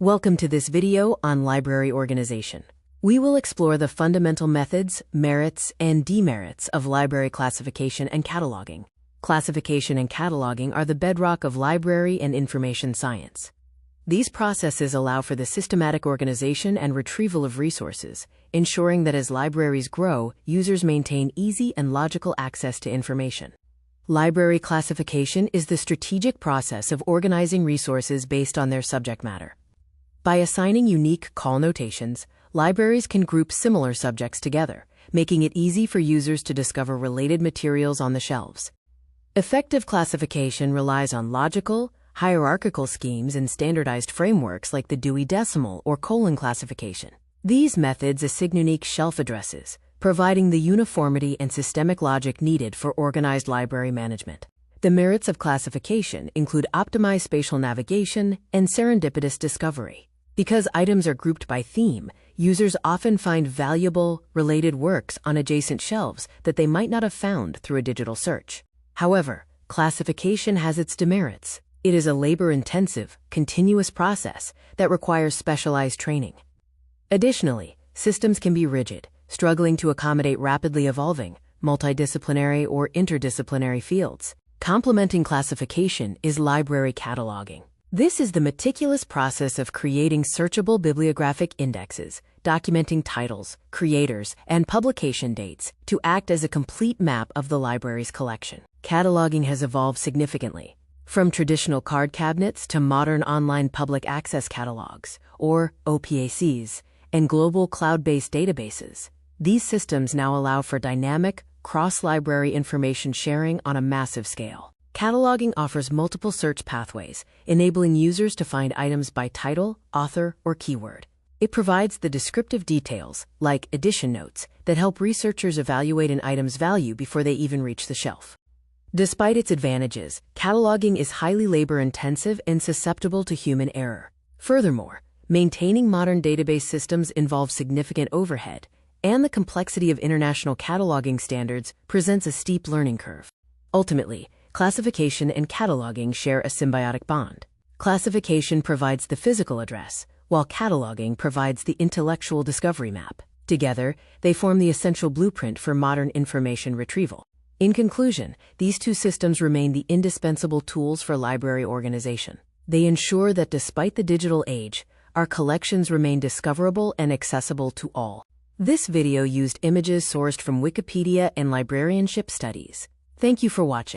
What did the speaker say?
Welcome to this video on library organization. We will explore the fundamental methods, merits, and demerits of library classification and cataloging. Classification and cataloging are the bedrock of library and information science. These processes allow for the systematic organization and retrieval of resources, ensuring that as libraries grow, users maintain easy and logical access to information. Library classification is the strategic process of organizing resources based on their subject matter. By assigning unique call notations, libraries can group similar subjects together, making it easy for users to discover related materials on the shelves. Effective classification relies on logical, hierarchical schemes and standardized frameworks like the Dewey Decimal or colon classification. These methods assign unique shelf addresses, providing the uniformity and systemic logic needed for organized library management. The merits of classification include optimized spatial navigation and serendipitous discovery. Because items are grouped by theme, users often find valuable, related works on adjacent shelves that they might not have found through a digital search. However, classification has its demerits. It is a labor-intensive, continuous process that requires specialized training. Additionally, systems can be rigid, struggling to accommodate rapidly evolving, multidisciplinary or interdisciplinary fields. Complementing classification is library cataloging. This is the meticulous process of creating searchable bibliographic indexes, documenting titles, creators, and publication dates to act as a complete map of the library's collection. Cataloging has evolved significantly, from traditional card cabinets to modern online public access catalogs, or OPACs, and global cloud-based databases. These systems now allow for dynamic, cross-library information sharing on a massive scale. Cataloging offers multiple search pathways, enabling users to find items by title, author, or keyword. It provides the descriptive details, like edition notes, that help researchers evaluate an item's value before they even reach the shelf. Despite its advantages, cataloging is highly labor-intensive and susceptible to human error. Furthermore, maintaining modern database systems involves significant overhead, and the complexity of international cataloging standards presents a steep learning curve. Ultimately, classification and cataloging share a symbiotic bond. Classification provides the physical address, while cataloging provides the intellectual discovery map. Together, they form the essential blueprint for modern information retrieval. In conclusion, these two systems remain the indispensable tools for library organization. They ensure that despite the digital age, our collections remain discoverable and accessible to all. This video used images sourced from Wikipedia and librarianship studies. Thank you for watching.